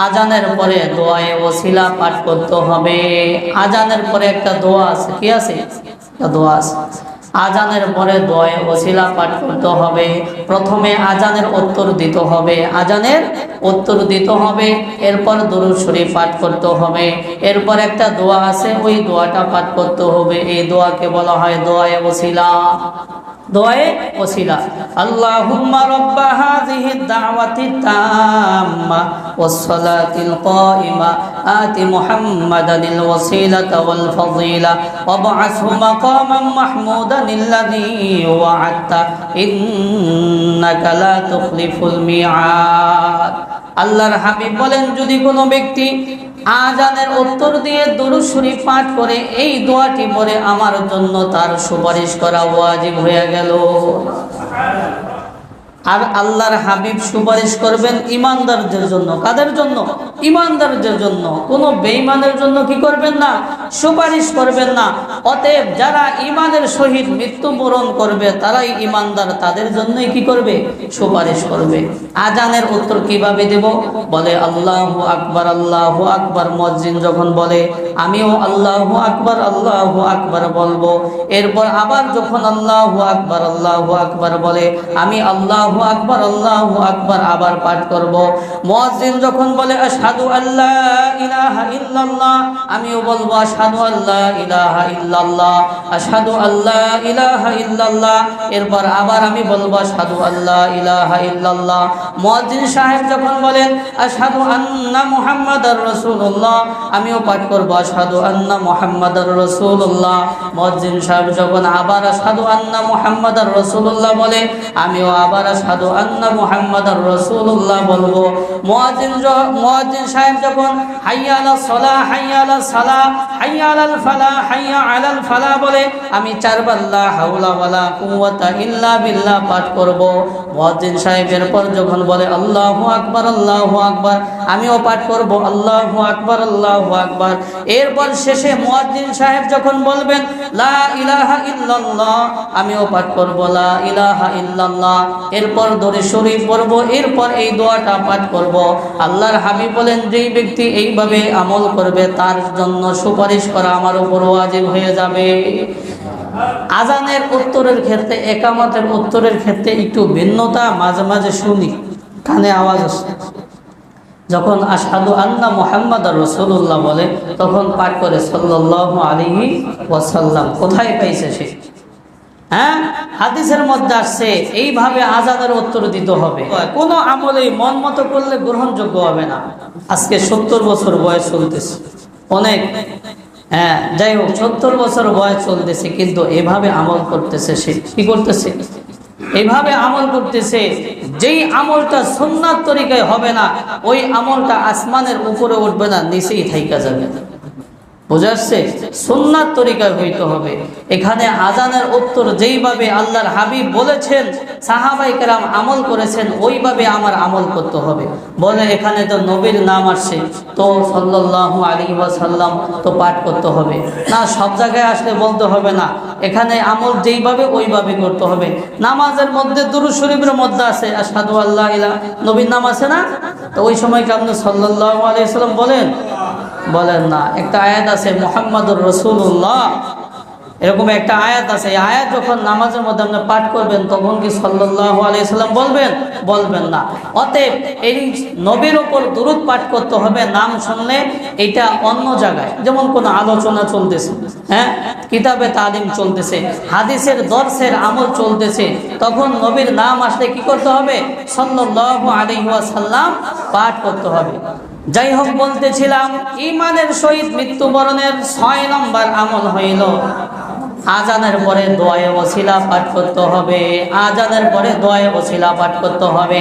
আজানের পরে দোয়ায়ে ওসিলা পাঠ করতে হবে। আজানের পরে একটা দোয়া আছে, কি আছে? একটা দোয়া আছে। আজানের পরে দোয়ায়ে ওসিলা পাঠ করতে হবে। প্রথমে আজানের উত্তর দিতে হবে, আজানের উত্তর দিতে হবে, এরপর দুরূদ শরীফ পাঠ করতে হবে, এরপর একটা দোয়া আছে ওই দোয়াটা পাঠ করতে হবে। এই দোয়াকে বলা হয় দোয়ায়ে ওসিলা। দোয়ায়ে ওসিলা, আল্লাহুম্মা রাব্বা হাযিহিদ দাওয়াতিত তাম্মা ওয়াস সালাতিল কাইমা আতি মুহাম্মাদানিল ওয়াসিলাতা ওয়াল ফাযিলা ওয়াবআসহু মাকামান মাহমুদানিল্লাযী ওয়া'আদতা ইন্নাকা লা তুখলিফুল মিআদ। আল্লাহর হাবিব বলেন, যদি কোনো ব্যক্তি আজানের উত্তর দিয়ে দুরূদ শরীফ পাঠ করে এই দোয়াটি পড়ে, আমার জন্য তার সুপারিশ করা ওয়াজিব হয়ে গেল। আর আল্লাহর হাবিব সুপারিশ করবেন ঈমানদারদের জন্য। কাদের জন্য? ঈমানদারদের জন্য। কোনো বেঈমানের জন্য কি করবেন না? সুপারিশ করবেন না। অতএব যারা ঈমানের সহিত মৃত্যুবরণ করবে তারাই ঈমানদার, তাদের জন্যই কি করবে? সুপারিশ করবে। আজানের উত্তর কিভাবে দেব? বলে আল্লাহু আকবার, আল্লাহু আকবার। মুয়াজ্জিন যখন বলে আমিও আল্লাহু আকবার বলবো। এরপর আবার যখন আল্লাহু আকবার বলে আমি আল্লাহু আকবার আবার পাঠ করব। মুয়াজ্জিন যখন বলে আশহাদু আল্লা ইলাহা ইল্লাল্লাহ, আমিও বলবো আশহাদু আল্লা ইলাহা ইল্লাল্লাহ, আশহাদু আল্লা ইলাহা ইল্লাল্লাহ। এরপর আবার আমি বলবো আশহাদু আল্লা ইলাহা ইল্লাল্লাহ। মুয়াজ্জিন সাহেব যখন বলেন আশহাদু আন্না মুহাম্মাদার রাসূলুল্লাহ, আমিও পাঠ করব আশহাদু আন্না মুহাম্মাদার রাসূলুল্লাহ। মুয়াজ্জিন সাহেব যখন আবার আশহাদু আন্না মুহাম্মাদার রাসূলুল্লাহ বলে, আমিও আবার আশহাদু আন্না মুহাম্মাদার রাসূলুল্লাহ বলবো। মুয়াজ্জিন সাহেব যখন হাইয়া আলাস সালাহ, হাইয়া আলাস সালাহ, হাইয়া আলাল ফালাহ, হাইয়া আলাল ফালাহ বলে, আমি চারবার লা হাওলা ওয়ালা কুওয়াতা ইল্লা বিল্লাহ পাঠ করব। মুয়াজ্জিন সাহেব এরপর যখন বলে আল্লাহু আকবার, আমিও পাঠ করব আল্লাহু আকবার। এরপর শেষে মুয়াজ্জিন সাহেব যখন বলবেন লা ইলাহা ইল্লাল্লাহ, আমিও পাঠ করব লা ইলাহা ইল্লাল্লাহ। এরপর দরুদ শরীফ পড়ব, এরপর এই দোয়াটা পাঠ করব। আল্লাহর হাবিব বলেন, যেই ব্যক্তি এইভাবে আমল করবে তার জন্য সুপারিশ করা আমার উপর ওয়াজিব হয়ে যাবে। আজানের উত্তরের ক্ষেত্রে, একামতের উত্তরের ক্ষেত্রে একটু ভিন্নতা মাঝে মাঝে শুনি, কানে আওয়াজ আসে। যখন আশহাদু আন্না মুহাম্মাদার রাসূলুল্লাহ বলে তখন পাঠ করে সাল্লাল্লাহু আলাইহি ওয়াসাল্লাম। কোথায় পাইছে সে? হাদিসের মধ্যে আসছে এইভাবে আজানের উত্তর দিতে হবে। কোন আমলে মন মতো করলে গ্রহণযোগ্য হবে না। আজকে 70 বছর বয়স চলতেছে অনেক, যাই হোক 70 বছর বয়স চলতেছে, কিন্তু এভাবে আমল করতেছে। সে কি করতেছে? এইভাবে আমল করতেছে। যেই আমলটা সুন্নাত তরিকায় হবে না, ওই আমলটা আসমানের উপরে উঠবে না, নিচেই থাইকা যাবে। বুঝা আসছে? সুন্নাত তরিকায় হইতে হবে। এখানে আজানের উত্তর যেইভাবে আল্লাহর হাবিব বলেছেন, সাহাবায়ে কেরাম আমল করেছেন, ওইভাবে আমার আমল করতে হবে। বলে এখানে তো নবীর নাম আসছে, তো সাল্লাল্লাহু আলাইহি ওয়াসাল্লাম তো পাঠ করতে হবে না। সব জায়গায় আসলে বলতে হবে না, এখানে আমল যেইভাবে ওইভাবে করতে হবে। নামাজের মধ্যে দুরূদ শরীফের মধ্যে আছে আশহাদু আল্লা ইলাহা, নবীর নাম আছে না? তো ওই সময় কি আপনি সাল্লাল্লাহু আলাইহি ওয়াসাল্লাম বলেন না। একটা আয়াত আছে মুহাম্মাদুর রাসূলুল্লাহ, এরকম একটা আয়াত আছে। এই আয়াত যখন নামাজের মধ্যে আপনি পাঠ করবেন তখন কি সাল্লাল্লাহু আলাইহি ওয়াসাল্লাম বলবেন না। অতএব এই নবীর উপর দুরূদ পাঠ করতে হবে। নাম শুনলে এটা অন্য জায়গায়, যেমন কোনো আলোচনা চলতেছে, কিতাবে তালিম চলতেছে, হাদিসের দর্সের আমল চলতেছে, তখন নবীর নাম আসলে কি করতে হবে? সাল্লাল্লাহু আলাইহি ওয়াসাল্লাম পাঠ করতে হবে। যাই হোক, বলতেছিলাম ঈমানের সহিত মৃত্যুবরণের 6 নম্বর আমল হইল আজানের পরে দোয়ায়ে ওসিলা পাঠ করতে হবে। আজানের পরে দোয়ায়ে ওসিলা পাঠ করতে হবে।